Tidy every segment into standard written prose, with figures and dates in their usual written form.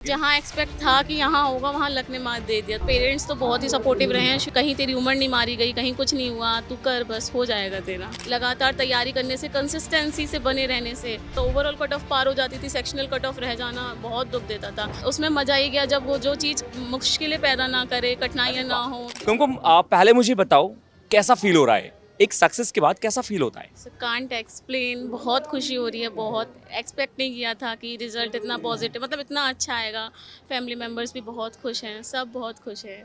जहाँ एक्सपेक्ट था कि यहाँ होगा वहाँ लक ने मात दे दिया। पेरेंट्स तो बहुत ही सपोर्टिव रहे हैं, कहीं तेरी उम्र नहीं मारी गई, कहीं कुछ नहीं हुआ, तू कर, बस हो जाएगा तेरा। लगातार तैयारी करने से, कंसिस्टेंसी से बने रहने से तो ओवरऑल कट ऑफ पार हो जाती थी। सेक्शनल कट ऑफ रह जाना बहुत दुख देता था। उसमें मजा ही गया जब वो जो चीज़ मुश्किलें पैदा ना करे, कठिनाइयाँ ना हो। कुमकुम, आप पहले मुझे बताओ कैसा फील हो रहा है, एक सक्सेस के बाद कैसा फील होता है? कांट एक्सप्लेन, बहुत खुशी हो रही है। बहुत एक्सपेक्ट नहीं किया था कि रिजल्ट इतना पॉजिटिव, मतलब इतना अच्छा आएगा। फैमिली मेम्बर्स भी बहुत खुश हैं, सब बहुत खुश हैं।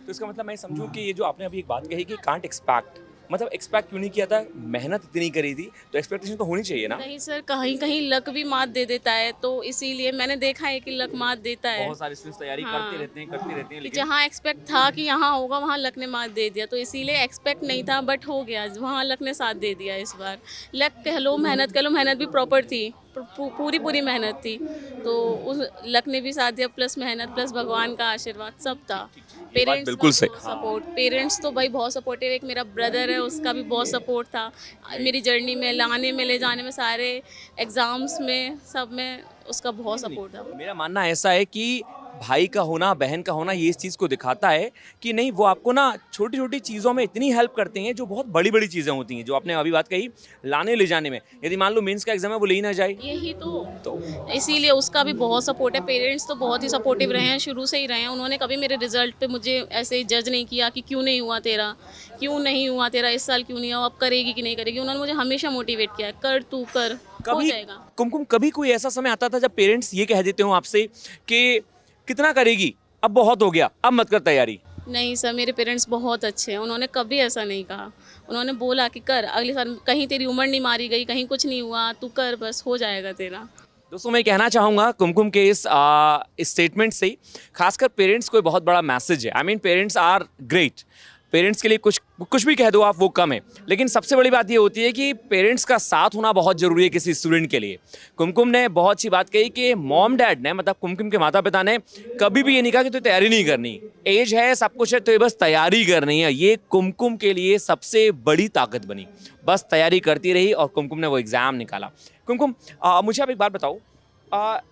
तो इसका मतलब मैं समझूं कि ये जो आपने अभी एक बात कही कि कांट एक्सपेक्ट, मतलब एक्सपेक्ट क्यों नहीं किया था, मेहनत इतनी करी थी तो एक्सपेक्टेशन तो होनी चाहिए ना। नहीं सर, कहीं कहीं लक भी मात दे देता है, तो इसीलिए मैंने देखा है कि लक मात देता है। बहुत सारे स्टूडेंट्स तैयारी हाँ। करते रहते हैं कि लेकिन जहाँ एक्सपेक्ट था कि यहाँ होगा वहाँ लक ने मात दे दिया, तो इसीलिए एक्सपेक्ट नहीं था बट हो गया, वहाँ लक ने साथ दे दिया इस बार। लक कह लो, मेहनत कह लो, मेहनत भी प्रॉपर थी, पूरी मेहनत थी, तो उस लक ने भी साथ दिया, प्लस मेहनत प्लस भगवान का आशीर्वाद सब था। ये बात बिल्कुल सही। सपोर्ट, पेरेंट्स तो भाई बहुत सपोर्टिव। एक मेरा ब्रदर है, उसका भी बहुत सपोर्ट था मेरी जर्नी में, लाने में, ले जाने में, सारे एग्जाम्स में, सब में उसका बहुत सपोर्ट था। मेरा मानना ऐसा है कि भाई का होना, बहन का होना, ये इस चीज़ को दिखाता है कि नहीं, वो आपको ना छोटी छोटी चीज़ों में इतनी हेल्प करते हैं जो बहुत बड़ी बड़ी चीज़ें होती हैं, जो आपने अभी बात कही लाने ले जाने में। यदि मान लो मेंस का एग्जाम है, वो ले ही ना जाए यही तो इसीलिए उसका भी बहुत सपोर्ट है। पेरेंट्स तो बहुत ही सपोर्टिव रहे हैं, शुरू से ही रहे हैं। उन्होंने कभी मेरे रिजल्ट पे मुझे ऐसे जज नहीं किया कि क्यों नहीं हुआ तेरा, क्यों नहीं हुआ तेरा, इस साल क्यों नहीं हुआ, अब करेगी कि नहीं करेगी। उन्होंने मुझे हमेशा मोटिवेट किया, कर तू कर, हो कभी जाएगा। कुमकुम, कभी कोई ऐसा समय आता था जब पेरेंट्स ये कह देते हो आपसे कि कितना करेगी, अब बहुत हो गया, अब मत कर तैयारी? नहीं सर, मेरे पेरेंट्स बहुत अच्छे हैं, उन्होंने कभी ऐसा नहीं कहा। उन्होंने बोला कि कर, अगले साल, कहीं तेरी उम्र नहीं मारी गई, कहीं कुछ नहीं हुआ, तू कर, बस हो जाएगा तेरा। दोस्तों, मैं कहना चाहूँगा कुमकुम के इस स्टेटमेंट से खासकर पेरेंट्स को बहुत बड़ा मैसेज है। I mean, parents are great. Parents के लिए कुछ भी कह दो आप, वो कम है। लेकिन सबसे बड़ी बात ये होती है कि पेरेंट्स का साथ होना बहुत ज़रूरी है किसी स्टूडेंट के लिए। कुमकुम ने बहुत अच्छी बात कही कि मॉम डैड ने, मतलब कुमकुम के माता पिता ने कभी भी ये नहीं कहा कि तो तैयारी नहीं करनी, एज है, सब कुछ है, तो ये बस तैयारी करनी है। ये कुमकुम के लिए सबसे बड़ी ताकत बनी। बस तैयारी करती रही और कुमकुम ने वो एग्ज़ाम निकाला। कुमकुम, मुझे आप एक बात बताओ,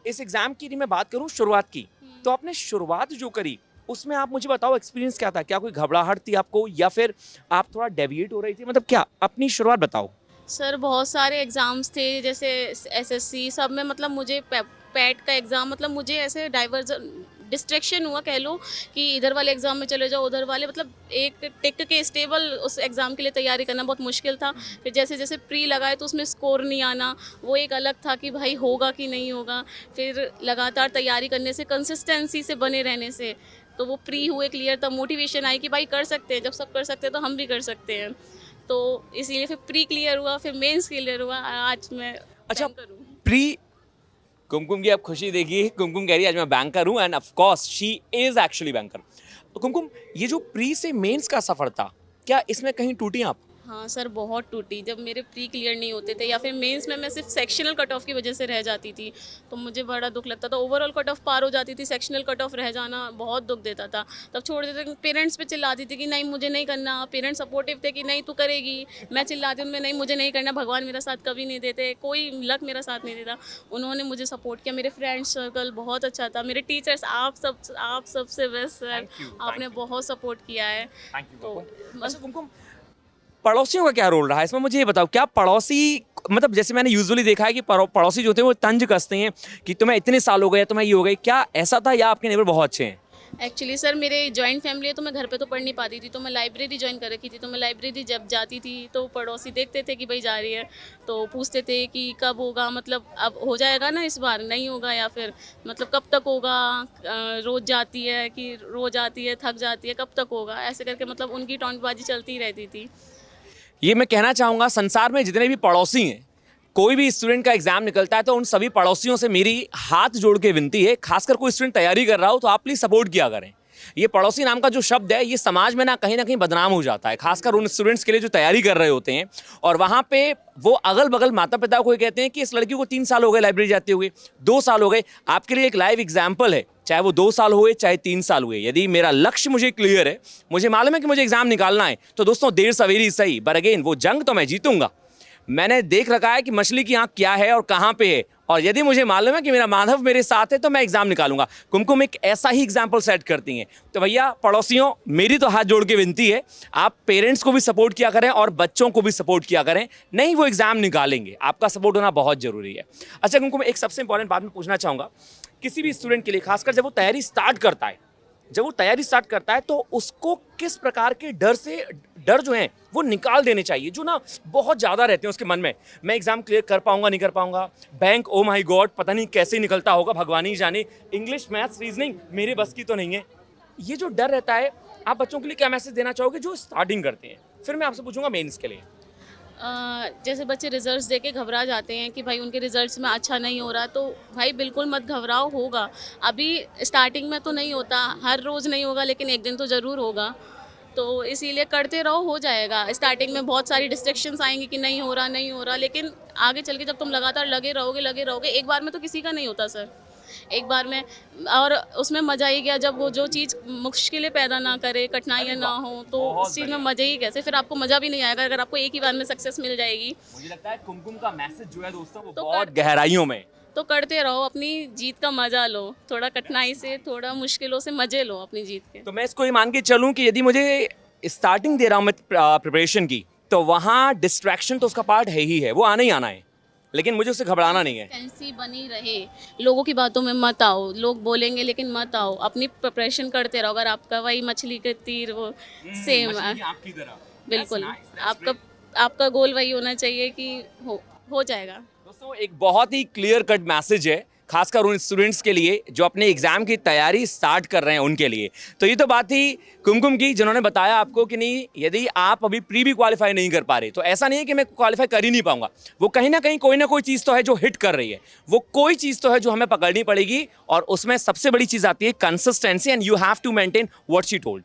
इस एग्ज़ाम की यदि मैं बात करूँ शुरुआत की, तो आपने शुरुआत जो करी उसमें आप मुझे बताओ एक्सपीरियंस क्या था? क्या कोई घबराहट थी आपको, या फिर आप थोड़ा डेविएट हो रही थी? मतलब क्या, अपनी शुरुआत बताओ। सर बहुत सारे एग्ज़ाम्स थे, जैसे एसएससी, सब में मतलब मुझे पैट का एग्ज़ाम, मतलब मुझे ऐसे डाइवर्जन, डिस्ट्रैक्शन हुआ कह लो कि इधर वाले एग्ज़ाम में चले जाओ, उधर वाले, मतलब एक टिक के स्टेबल उस एग्ज़ाम के लिए तैयारी करना बहुत मुश्किल था। फिर जैसे जैसे प्री लगाए तो उसमें स्कोर नहीं आना, वो एक अलग था कि भाई होगा कि नहीं होगा। फिर लगातार तैयारी करने से, कंसिस्टेंसी से बने रहने से, तो वो प्री हुए क्लियर, तब मोटिवेशन आई कि भाई कर सकते हैं, जब सब कर सकते हैं तो हम भी कर सकते हैं। तो इसीलिए फिर प्री क्लियर हुआ, फिर मेंस क्लियर हुआ, आज मैं अच्छा, बैंकर हूँ। प्री, कुमकुम की आप खुशी देखिए। कुमकुम कह रही है आज मैं बैंकर हूँ, end of course she is actually banker. तो कुमकुम, ये जो प्री से मेंस का सफर था, क्या इसमें कहीं टूटी आप? हाँ सर, बहुत टूटी। जब मेरे प्री क्लियर नहीं होते थे या फिर मेंस में मैं सिर्फ सेक्शनल कट ऑफ की वजह से रह जाती थी, तो मुझे बड़ा दुख लगता था। ओवरऑल कट ऑफ पार हो जाती थी, सेक्शनल कट ऑफ रह जाना बहुत दुख देता था। तब छोड़ देते, पेरेंट्स पे चिल्लाती थी कि नहीं मुझे नहीं करना। पेरेंट्स सपोर्टिव थे कि नहीं तू करेगी, मैं चिल्लाती हूँ, नहीं मुझे नहीं करना, भगवान मेरा साथ कभी नहीं देते, कोई लक मेरा साथ नहीं देता। उन्होंने मुझे सपोर्ट किया, मेरे फ्रेंड सर्कल बहुत अच्छा था, मेरे टीचर्स, आप सबसे बेस्ट सर, Thank you, आपने बहुत सपोर्ट किया है। तो अच्छा कुमकुम, पड़ोसियों का क्या रोल रहा है इसमें? मुझे ये बताओ, क्या पड़ोसी, मतलब जैसे मैंने यूजुअली देखा है कि पड़ोसी जो होते हैं वो तंज कसते हैं कि तुम्हें इतने साल हो गए, तुम्हें ये हो गए, क्या ऐसा था, या आपके नेबर बहुत अच्छे हैं? एक्चुअली सर, मेरे जॉइंट फैमिली है, तो मैं घर पे तो पढ़ नहीं पाती थी, तो मैं लाइब्रेरी ज्वाइन कर रखी थी। तो मैं लाइब्रेरी जब जाती थी तो पड़ोसी देखते थे कि भाई जा रही है, तो पूछते थे कि कब होगा, मतलब अब हो जाएगा ना, इस बार नहीं होगा, या फिर मतलब कब तक होगा, रोज़ जाती है कि रोज़ आती है, थक जाती है, कब तक होगा, ऐसे करके मतलब उनकी टोंटबाजी चलती ही रहती थी। ये मैं कहना चाहूँगा, संसार में जितने भी पड़ोसी हैं, कोई भी स्टूडेंट का एग्जाम निकलता है तो उन सभी पड़ोसियों से मेरी हाथ जोड़ के विनती है, खासकर कोई स्टूडेंट तैयारी कर रहा हो तो आप प्लीज़ सपोर्ट किया करें। ये पड़ोसी नाम का जो शब्द है, ये समाज में ना कहीं बदनाम हो जाता है, खासकर उन स्टूडेंट्स के लिए जो तैयारी कर रहे होते हैं। और वहाँ पे वो अगल बगल माता पिता को ये कहते हैं कि इस लड़की को 3 साल हो गए लाइब्रेरी जाते हुए, 2 साल हो गए। आपके लिए एक लाइव एग्जाम्पल है, चाहे वो 2 साल हुए चाहे 3 साल हुए, यदि मेरा लक्ष्य मुझे क्लियर है, मुझे मालूम है कि मुझे एग्जाम निकालना है, तो दोस्तों देर सवेरी सही, पर अगेन वो जंग तो मैं जीतूंगा। मैंने देख रखा है कि मछली की आंख क्या है और कहाँ पे है, और यदि मुझे मालूम है कि मेरा माधव मेरे साथ है तो मैं एग्जाम निकालूंगा। कुमकुम एक ऐसा ही एग्जाम्पल सेट करती हैं। तो भैया पड़ोसियों, मेरी तो हाथ जोड़ के विनती है, आप पेरेंट्स को भी सपोर्ट किया करें और बच्चों को भी सपोर्ट किया करें, नहीं वो एग्जाम निकालेंगे, आपका सपोर्ट होना बहुत जरूरी है। अच्छा कुमकुम, एक सबसे इंपॉर्टेंट बात मैं पूछना चाहूँगा, किसी भी स्टूडेंट के लिए, खासकर जब वो तैयारी स्टार्ट करता है तो उसको किस प्रकार के डर जो हैं वो निकाल देने चाहिए, जो ना बहुत ज़्यादा रहते हैं उसके मन में। मैं एग्जाम क्लियर कर पाऊंगा नहीं कर पाऊंगा, बैंक ओ माय गॉड पता नहीं कैसे निकलता होगा, भगवान ही जाने, इंग्लिश मैथ्स रीजनिंग मेरे बस की तो नहीं है। ये जो डर रहता है, आप बच्चों के लिए क्या मैसेज देना चाहोगे जो स्टार्टिंग करते हैं? फिर मैं आपसे पूछूंगा मेंस के लिए। जैसे बच्चे रिजल्ट्स देके घबरा जाते हैं कि भाई उनके रिजल्ट्स में अच्छा नहीं हो रहा, तो भाई बिल्कुल मत घबराओ, होगा। अभी स्टार्टिंग में तो नहीं होता, हर रोज़ नहीं होगा, लेकिन एक दिन तो ज़रूर होगा। तो इसीलिए करते रहो, हो जाएगा। स्टार्टिंग में बहुत सारी डिस्ट्रैक्शंस आएंगी कि नहीं हो रहा, लेकिन आगे चल के जब तुम लगातार लगे रहोगे, एक बार में तो किसी का नहीं होता सर, एक बार में। और उसमें मज़ा ही क्या, जब वो जो चीज़ मुश्किलें पैदा ना करे, कठिनाइयाँ ना हो, तो उस चीज़ में मज़े ही कैसे, फिर आपको मज़ा भी नहीं आएगा अगर आपको एक ही बार में सक्सेस मिल जाएगी। मुझे लगता है कुमकुम का मैसेज जो है दोस्तों वो तो बहुत गहराइयों में। तो करते रहो, अपनी जीत का मज़ा लो, थोड़ा कठिनाई से, थोड़ा मुश्किलों से मज़े लो अपनी जीत के। तो मैं इसको ये मान के चलूं कि यदि मुझे स्टार्टिंग दे रहा हूं मैं प्रिपरेशन की, तो वहाँ डिस्ट्रैक्शन तो उसका पार्ट है ही है, वो आना ही आना है, लेकिन मुझे उससे घबराना नहीं है। कंसिस्टेंसी बनी रहे, लोगों की बातों में मत आओ, लोग बोलेंगे लेकिन मत आओ, अपनी प्रिपरेशन करते रहो। अगर आपका वही मछली के तीर वो सेम है, आपकी तरह। बिल्कुल आपका गोल वही होना चाहिए कि हो जाएगा। दोस्तों एक बहुत ही क्लियर कट मैसेज है, खासकर उन स्टूडेंट्स के लिए जो अपने एग्जाम की तैयारी स्टार्ट कर रहे हैं उनके लिए। तो ये तो बात थी कुमकुम की, जिन्होंने बताया आपको कि नहीं, यदि आप अभी प्री भी क्वालिफाई नहीं कर पा रहे तो ऐसा नहीं है कि मैं क्वालिफाई कर ही नहीं पाऊंगा, वो कहीं ना कहीं कोई ना कोई चीज़ तो है जो हिट कर रही है, वो कोई चीज़ तो है जो हमें पकड़नी पड़ेगी, और उसमें सबसे बड़ी चीज़ आती है consistency, and you have to maintain what she told.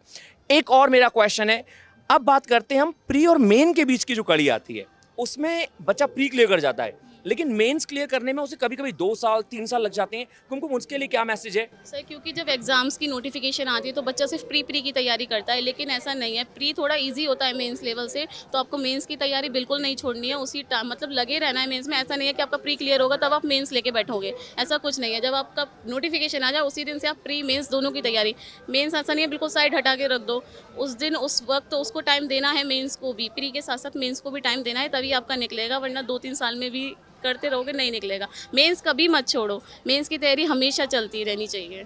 एक और मेरा क्वेश्चन है, अब बात करते हैं हम प्री और मेन के बीच की जो कड़ी आती है, उसमें बच्चा प्री क्लियर कर जाता है, लेकिन मेंस क्लियर करने में उसे कभी कभी 2 साल 3 साल लग जाते हैं। कुमकुम उसके लिए क्या मैसेज है? सर क्योंकि जब एग्जाम्स की नोटिफिकेशन आती है तो बच्चा सिर्फ प्री की तैयारी करता है, लेकिन ऐसा नहीं है। प्री थोड़ा इजी होता है मेंस लेवल से, तो आपको मेंस की तैयारी बिल्कुल नहीं छोड़नी है, उसी टाइम मतलब लगे रहना है मेंस में। ऐसा नहीं है कि आपका प्री क्लियर होगा तब आप मेंस लेके बैठोगे, ऐसा कुछ नहीं है। जब आपका नोटिफिकेशन आ जाए उसी दिन से आप प्री मेंस दोनों की तैयारी, मेंस ऐसा नहीं है बिल्कुल साइड हटा के रख दो, उस दिन उस वक्त उसको टाइम देना है, मेंस को भी, प्री के साथ साथ मेंस को भी टाइम देना है, तभी आपका निकलेगा, वरना 2-3 साल में भी करते रहोगे नहीं निकलेगा। मेंस कभी मत छोड़ो, मेंस की तैयारी हमेशा चलती रहनी चाहिए।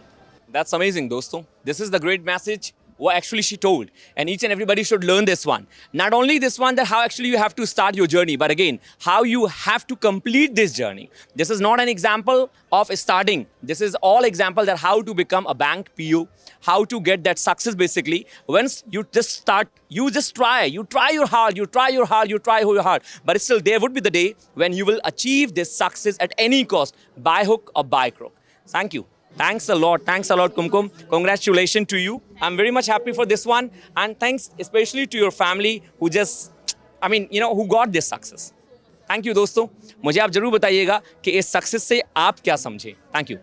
That's amazing, दोस्तों. This is the great message what actually she told, and each and everybody should learn this one. Not only this one, that how actually you have to start your journey, but again how you have to complete this journey. This is not an example of starting. This is all example that how to become a bank PO, how to get that success. Basically, once you just start, you just try your hard, you try your hard, but still there would be the day when you will achieve this success at any cost, by hook or by crook. Thank you. Thanks a lot, Kumkum. Congratulations to you. I'm very much happy for this one, and thanks especially to your family who just, who got this success. Thank you, दोस्तों. मुझे आप जरूर बताइएगा कि इस success से आप क्या समझे. Thank you.